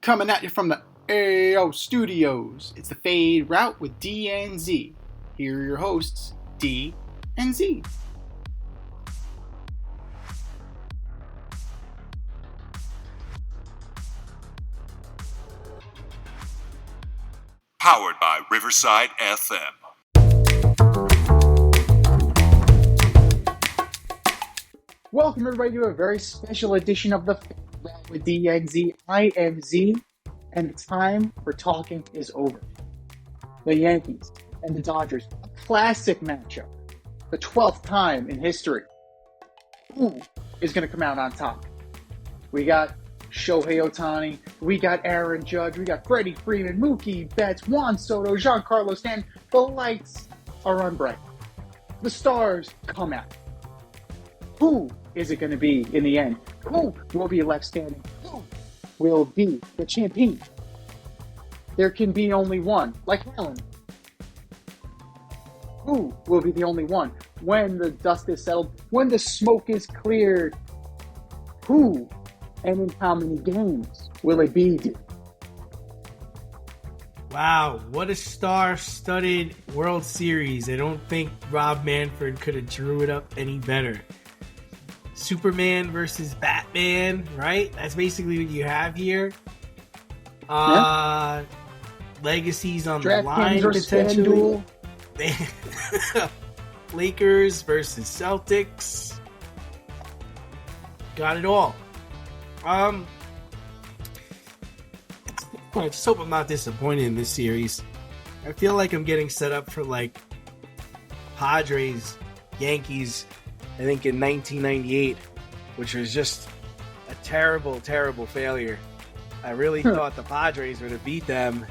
Coming at you from the AO Studios, it's the Fade Route with D and Z. Here are your hosts, D and Z. Powered by Riverside FM. Welcome everybody to a very special edition of the Fade Route with D and Z. I am Z, and the time for talking is over. The Yankees and the Dodgers, a classic matchup, the 12th time in history. Who is going to come out on top? We got Shohei Ohtani, we got Aaron Judge, we got Freddie Freeman, Mookie Betts, Juan Soto, Giancarlo Stanton. The lights are on bright. The stars come out. Who is it going to be in the end? Who will be left standing? Who will be the champion? There can be only one, like Helen. Who will be the only one when the dust is settled, when the smoke is cleared? Who and in how many games will it be? Wow, what a star-studded World Series. I don't think Rob Manfred could have drew it up any better. Superman versus Batman, right? That's basically what you have here. Legacies on Draft the line, potentially. Lakers versus Celtics. Got it all. I just hope I'm not disappointed in this series. I feel like I'm getting set up for like Padres, Yankees, I think in 1998, which was just a terrible, terrible failure. I really thought the Padres were to beat them,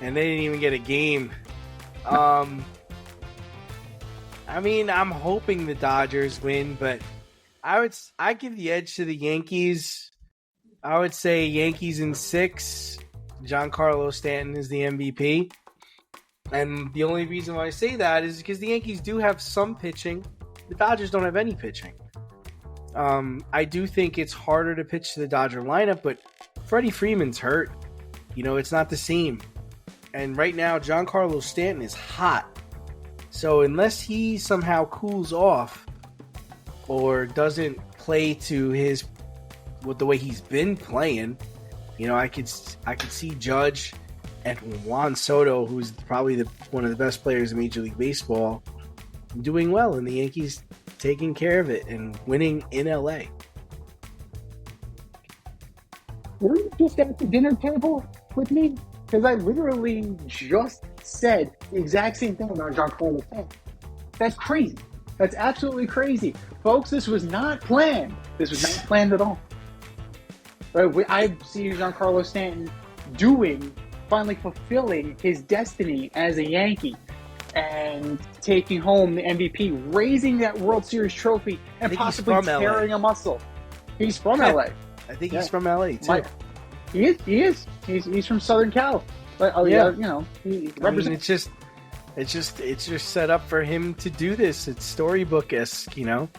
and they didn't even get a game. I mean, I'm hoping the Dodgers win, but I give the edge to the Yankees. I would say Yankees in 6. Giancarlo Stanton is the MVP. And the only reason why I say that is because the Yankees do have some pitching. The Dodgers don't have any pitching. I do think it's harder to pitch to the Dodger lineup, but Freddie Freeman's hurt. You know, it's not the same. And right now, Giancarlo Stanton is hot. So unless he somehow cools off or doesn't play to with the way he's been playing, you know, I could see Judge and Juan Soto, who's probably one of the best players in Major League Baseball, doing well, and the Yankees taking care of it and winning in LA. Were you just at the dinner table with me? Because I literally just said the exact same thing about Giancarlo Stanton. That's crazy. That's absolutely crazy. Folks, this was not planned. This was not planned at all. But I see Giancarlo Stanton finally fulfilling his destiny as a Yankee and taking home the MVP, raising that World Series trophy, and possibly tearing a muscle. He's from LA. I think he's from LA too. He is. He's from Southern Cal. But you know, he represents. It's just set up for him to do this. It's storybook-esque, you know.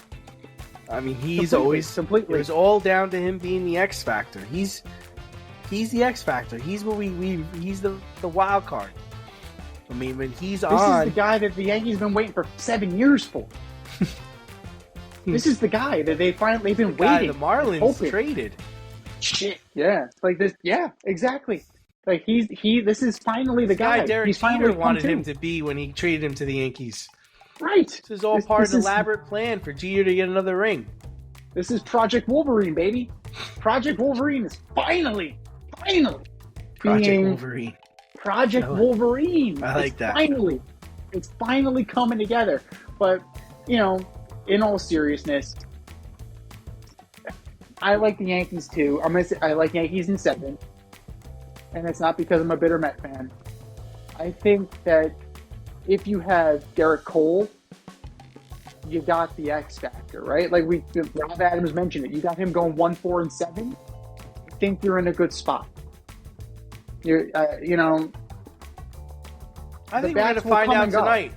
I mean, he's completely. It was all down to him being the X Factor. He's the X Factor. He's what he's the wild card. I mean, when he's this is the guy that the Yankees have been waiting for 7 years for. This is the guy that they've been waiting. The Marlins traded. Shit. Yeah. Like this. Yeah. Exactly. Like this is finally the guy. Derek Jeter wanted him to be when he traded him to the Yankees. Right. This is all part of an elaborate plan for Jeter to get another ring. This is Project Wolverine, baby. Project Wolverine is finally Project Wolverine. Project Wolverine. I like that. It's finally coming together. But, you know, in all seriousness, I like the Yankees too. I like Yankees in 7. And it's not because I'm a bitter Met fan. I think that if you have Garrett Cole, you got the X Factor, right? Like Rob Adams mentioned it. You got him going 1-4-7. I think you're in a good spot. You know. I think we're going to find out tonight.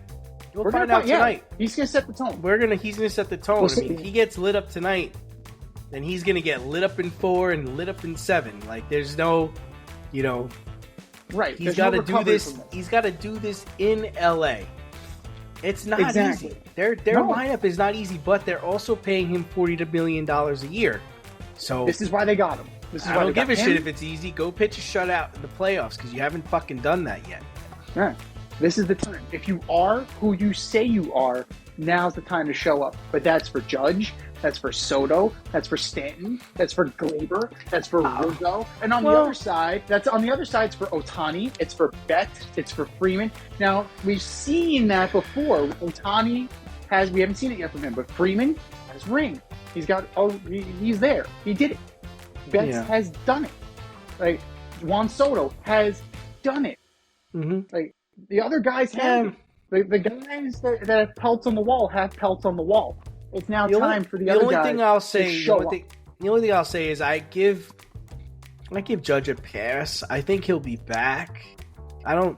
We'll find out tonight. He's going to set the tone. He's going to set the tone. I mean, if he gets lit up tonight, then he's going to get lit up in 4 and lit up in 7. Like, there's no You know, Right. he's There's got no to do recovery this. from this. He's got to do this in LA. It's not Exactly. easy. Their No. lineup is not easy, but they're also paying him $40 million a year. So This is why they got him. This is I why don't they give a got shit him. if it's easy. Go pitch a shutout in the playoffs because you haven't fucking done that yet. Yeah. This is the time. If you are who you say you are, now's the time to show up. But that's for Judge. That's for Soto. That's for Stanton. That's for Glaber. That's for Rizzo. And on the other side, it's for Ohtani. It's for Betts. It's for Freeman. Now, we've seen that before. We haven't seen it yet from him, but Freeman has ring. He's there. He did it. Betts has done it. Like, Juan Soto has done it. Mm-hmm. Like, the other guys have. The guys that have pelts on the wall have pelts on the wall. It's now time for the other guys to show up. The only thing I'll say is I give Judge a pass. I think he'll be back. I don't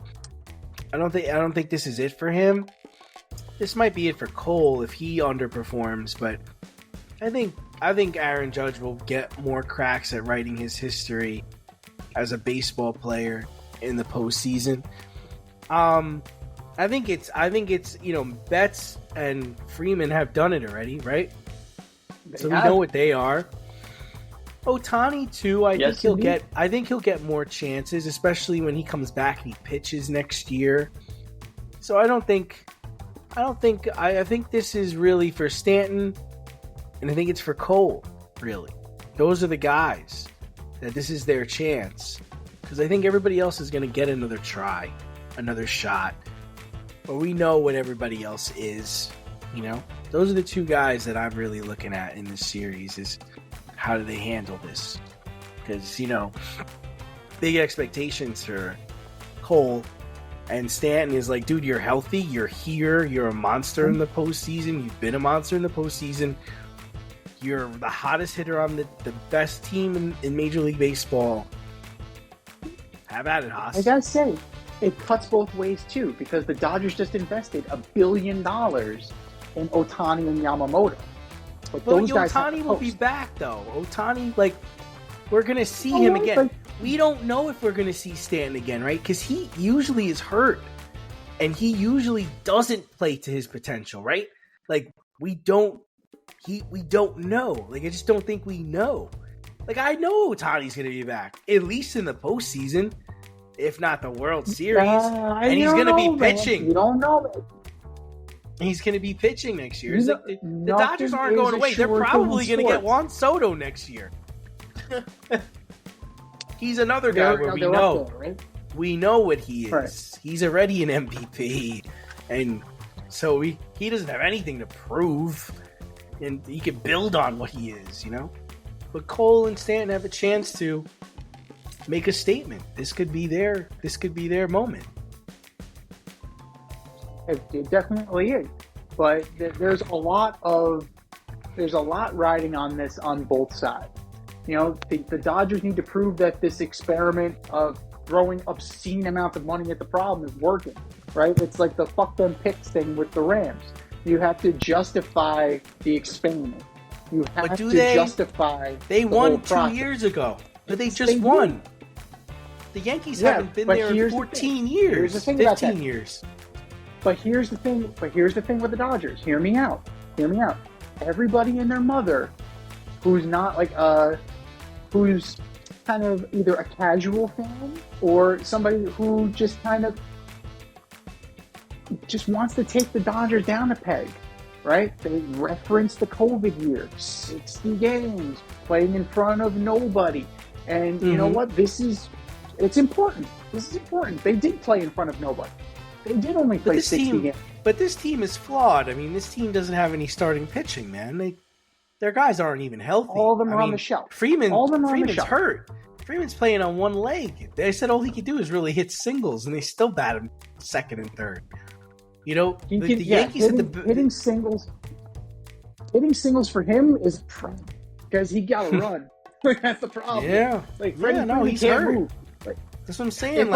think this is it for him. This might be it for Cole if he underperforms, but I think Aaron Judge will get more cracks at writing his history as a baseball player in the postseason. I think it's Betts and Freeman have done it already, right? We know what they are. Ohtani too. I think he'll get more chances, especially when he comes back and he pitches next year. So I think this is really for Stanton, and I think it's for Cole. Really, those are the guys that this is their chance, because I think everybody else is going to get another try, another shot. But we know what everybody else is, Those are the two guys that I'm really looking at in this series is how do they handle this? Because, big expectations for Cole, and Stanton is like, dude, you're healthy, you're here, you're a monster in the postseason, you've been a monster in the postseason, you're the hottest hitter on the best team in Major League Baseball. Have at it, Haas. I gotta say, it cuts both ways too, because the Dodgers just invested $1 billion in Ohtani and Yamamoto. But those guys Ohtani will be back though. Ohtani, we're gonna see him again. We don't know if we're gonna see Stanton again, right? Because he usually is hurt, and he usually doesn't play to his potential, right? We don't know. I just don't think we know. I know Ohtani's gonna be back, at least in the postseason. If not the World Series, and he's going to be pitching. You don't know that. He's going to be pitching next year. The Dodgers aren't going away. They're probably going to get Juan Soto next year. He's another guy where we know. There, right? We know what he is. Right. He's already an MVP, and so he doesn't have anything to prove, and he can build on what he is, But Cole and Stanton have a chance to make a statement. This could be their moment. It definitely is, but there's a lot riding on this on both sides. The Dodgers need to prove that this experiment of throwing obscene amounts of money at the problem is working, right? It's like the fuck them picks thing with the Rams. You have to justify the experiment. You have to justify. They won 2 years ago, but they just won. The Yankees haven't been there in 14 years, 15 years. But here's the thing with the Dodgers. Hear me out. Everybody and their mother who's not who's kind of either a casual fan or somebody who just kind of just wants to take the Dodgers down a peg, right? They reference the COVID year, 60 games, playing in front of nobody. And you know what? It's important. This is important. They did play in front of nobody. They did only play 60 games. But this team is flawed. I mean, this team doesn't have any starting pitching, man. Their guys aren't even healthy. All of them are on the shelf. Freeman's hurt. Freeman's playing on one leg. They said all he could do is really hit singles, and they still bat him second and third. The Yankees hitting singles. Hitting singles for him is a problem because he got to run. That's the problem. Yeah. He's hurt. Move. That's what I'm saying.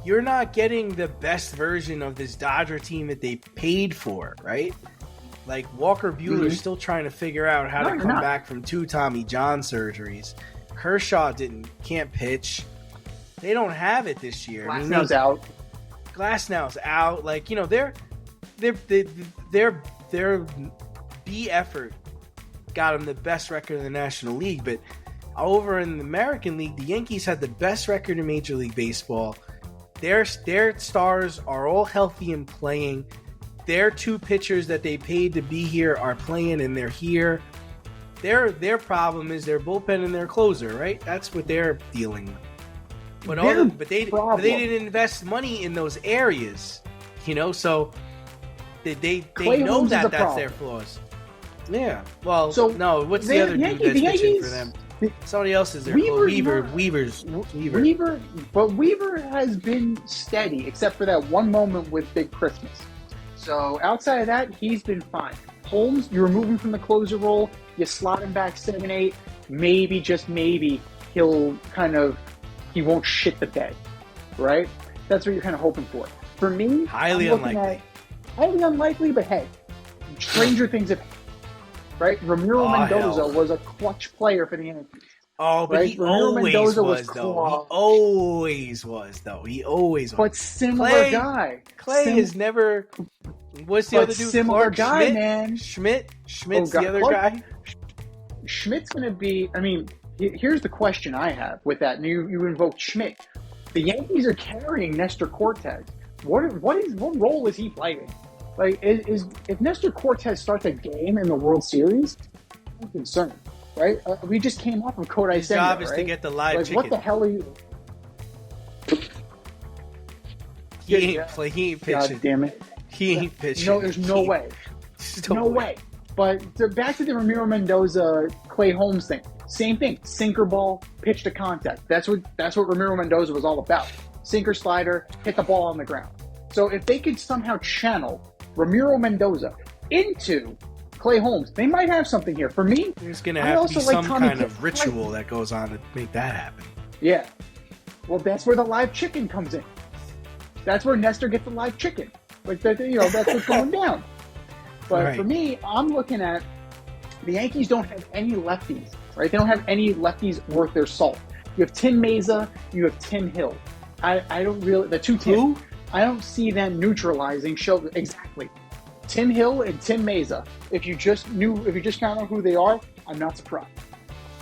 You're not getting the best version of this Dodger team that they paid for, right? Walker Buehler's still trying to figure out how to come back from 2 Tommy John surgeries. Kershaw can't pitch. They don't have it this year. Glasnow's out. Glasnow's out. Like, you know, their B effort got them the best record in the National League, but over in the American League, the Yankees had the best record in Major League Baseball. Their stars are all healthy and playing. Their two pitchers that they paid to be here are playing, and they're here. Their problem is their bullpen and their closer, right? That's what they're dealing with. But they didn't invest money in those areas, you know. So they know that that's their flaws. Yeah. Well, so no. What's the other dude that's pitching for them? Somebody else is there. Weaver. But Weaver has been steady, except for that one moment with Big Christmas. So outside of that, he's been fine. Holmes, you remove him from the closer role, you slot him back 7-8, maybe, just maybe, he won't shit the bed, right? That's what you're kind of hoping for. For me, highly unlikely, but hey, stranger things have happened, right? Ramiro Mendoza was a clutch player for the Yankees. Oh, but right? He always was, though. He always was. But similar guy. Clay is never... What's the other dude? Similar Clark guy, Schmidt? man. Schmidt's the other guy? Schmidt's going to be... I mean, here's the question I have with that. And you invoked Schmidt. The Yankees are carrying Nestor Cortez. What role is he playing? Like, if Nestor Cortez starts a game in the World Series, I'm concerned. Right? We just came off of Kodai Senga. His job is to get the live chicken. What the hell are you... He ain't pitching. God damn it. He ain't pitching. No, there's no way. No way. But back to the Ramiro Mendoza, Clay Holmes thing. Same thing. Sinker ball, pitch to contact. That's what Ramiro Mendoza was all about. Sinker slider, hit the ball on the ground. So if they could somehow channel Ramiro Mendoza into Clay Holmes, they might have something here. For me, there's going to have to be some kind of ritual that goes on to make that happen. Yeah. Well, that's where the live chicken comes in. That's where Nestor gets the live chicken. Like that, that's what's going down. But For me, I'm looking at the Yankees don't have any lefties, right? They don't have any lefties worth their salt. You have Tim Meza, you have Tim Hill. I don't really the two Tim. Who? I don't see them neutralizing. Exactly. Tim Hill and Tim Meza. If you just found out who they are, I'm not surprised.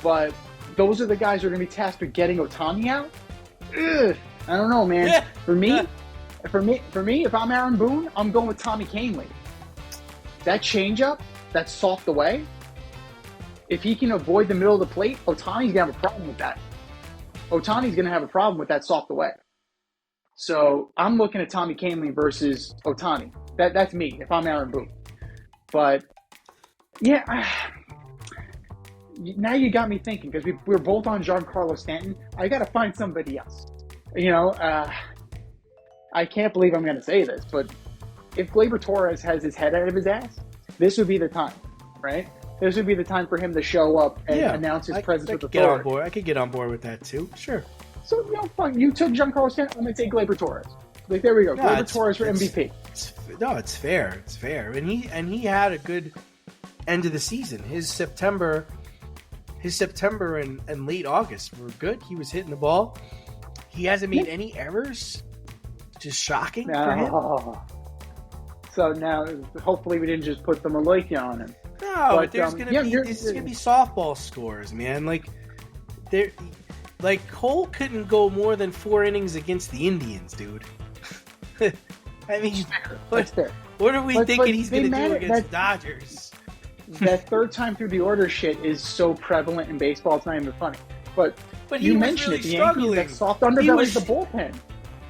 But those are the guys who are going to be tasked with getting Ohtani out. Ugh, I don't know, man. Yeah. For me, if I'm Aaron Boone, I'm going with Tommy Kahnle. That changeup, that's soft away. If he can avoid the middle of the plate, Ohtani's going to have a problem with that. Ohtani's going to have a problem with that soft away. So I'm looking at Tommy Kahnle versus Ohtani. That's me, if I'm Aaron Boone. But, yeah, now you got me thinking, because we're both on Giancarlo Stanton. I got to find somebody else. I can't believe I'm going to say this, but if Gleyber Torres has his head out of his ass, this would be the time, right? This would be the time for him to show up and announce his presence with authority. I could get on board with that too. Sure. So, fine. You took Giancarlo Stanton. I'm going to take Gleyber Torres. Like, there we go. Gleyber Torres for MVP. It's fair. It's fair. And he had a good end of the season. His September and late August were good. He was hitting the ball. He hasn't made any errors. Just shocking for him. So now, hopefully, we didn't just put the Maloikia on him. No, but there's gonna be softball scores, man. Like Cole couldn't go more than 4 innings against the Indians, dude. I mean, what are we thinking he's gonna do against Dodgers? That third time through the order shit is so prevalent in baseball. It's not even funny. But you mentioned it. The Yankees, that soft underbelly is the bullpen.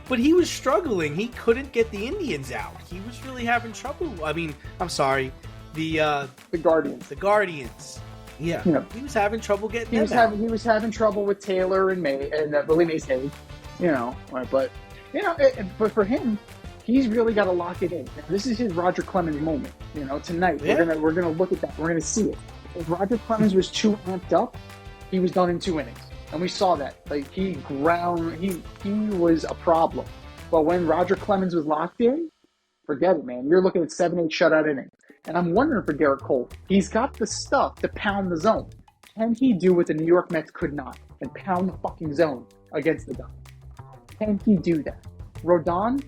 But he was struggling. He couldn't get the Indians out. He was really having trouble. I mean, I'm sorry. The Guardians. The Guardians. Yeah. He was having trouble getting them out. He was having trouble with Taylor and Willie Mays Hayes. But for him, he's really got to lock it in. This is his Roger Clemens moment. Tonight we're gonna look at that. We're gonna see it. If Roger Clemens was too amped up, he was done in 2 innings. And we saw that. Like, he was a problem. But when Roger Clemens was locked in, forget it, man. You're looking at 7-8 shutout innings. And I'm wondering for Garrett Cole, he's got the stuff to pound the zone. Can he do what the New York Mets could not and pound the fucking zone against the Dodgers? Can he do that? Rodon?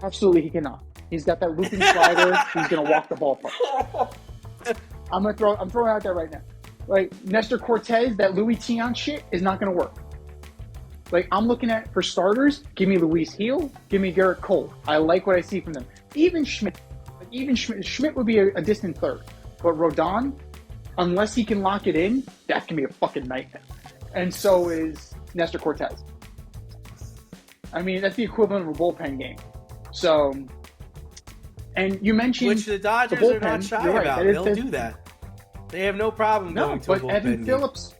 Absolutely he cannot. He's got that looping slider. He's going to walk the ballpark. I'm throwing out there right now. Like, Nestor Cortez, that Louis Tiant shit is not going to work. Like, I'm looking at, for starters, give me Luis Gil, give me Garrett Cole. I like what I see from them. Even Schmidt would be a distant third. But Rodon, unless he can lock it in, that can be a fucking nightmare. And so is Nestor Cortez. I mean, that's the equivalent of a bullpen game. So, and you mentioned which the Dodgers are not shy about. They'll do that. They have no problem going to a bullpen but Evan game. Phillips,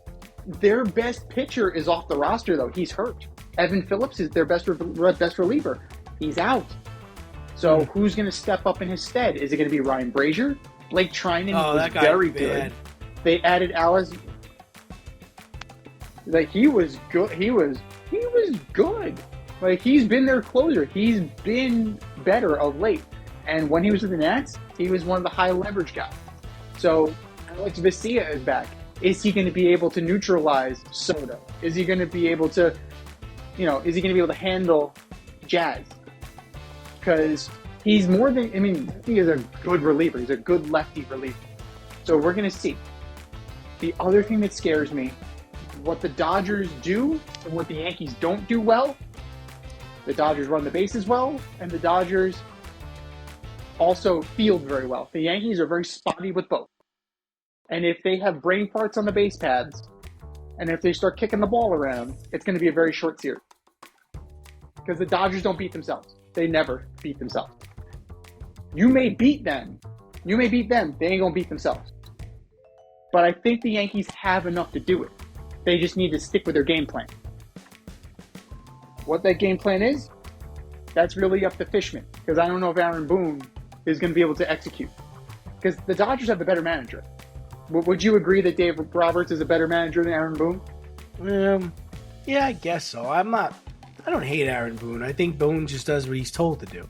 their best pitcher is off the roster, though. He's hurt. Evan Phillips is their best reliever. He's out. So who's going to step up in his stead? Is it going to be Ryan Brazier? Blake Trinan was very good. They added Alice. Like, he was good. He was good. Like, he's been their closer. He's been better of late. And when he was with the Nats, he was one of the high leverage guys. So Alex Vesia is back. Is he going to be able to neutralize Soto? Is he going to be able to, is he going to be able to handle Jazz? Because he's more than, he is a good reliever. He's a good lefty reliever. So we're going to see. The other thing that scares me, what the Dodgers do and what the Yankees don't do well. The Dodgers run the bases well, and the Dodgers also field very well. The Yankees are very spotty with both. And if they have brain farts on the base paths, and if they start kicking the ball around, it's going to be a very short series. Because the Dodgers don't beat themselves. They never beat themselves. You may beat them. They ain't going to beat themselves. But I think the Yankees have enough to do it. They just need to stick with their game plan. What that game plan is, that's really up to Fishman. Because I don't know if Aaron Boone is going to be able to execute. Because the Dodgers have the better manager. Would you agree that Dave Roberts is a better manager than Aaron Boone? Yeah, I guess so. I don't hate Aaron Boone. I think Boone just does what he's told to do.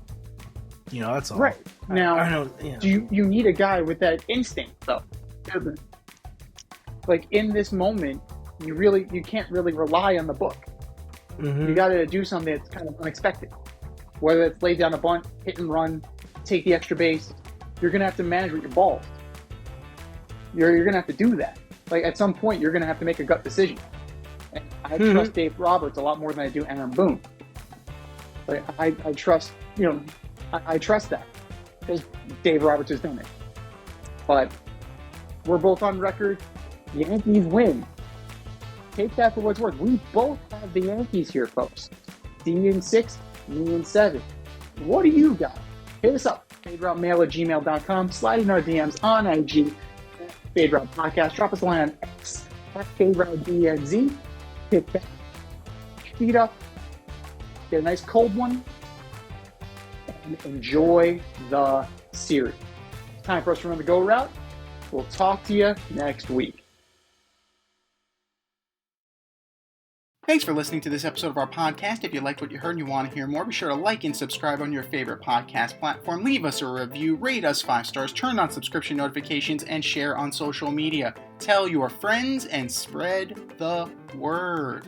That's all. Right. Now, I don't, do you need a guy with that instinct, though? Like, in this moment, you can't really rely on the book. Mm-hmm. You got to do something that's kind of unexpected. Whether it's lay down a bunt, hit and run, take the extra base, you're going to have to manage with your balls. You're going to have to do that. Like, at some point, you're going to have to make a gut decision. And I trust Dave Roberts a lot more than I do Aaron Boone. Like, I trust, I trust that. Because Dave Roberts has done it. But we're both on record. The Yankees win. Take that for what's worth. We both have the Yankees here, folks. D-6, me-7. What do you got? Hit us up. FadeRouteMail@gmail.com. Slide in our DMs on IG. Fade Route Podcast. Drop us a line on X at FadeRouteDNZ. Hit back. Feet up. Get a nice cold one. And enjoy the series. It's time for us to run the go route. We'll talk to you next week. Thanks for listening to this episode of our podcast. If you liked what you heard and you want to hear more, be sure to like and subscribe on your favorite podcast platform. Leave us a review, rate us 5 stars, turn on subscription notifications, and share on social media. Tell your friends and spread the word.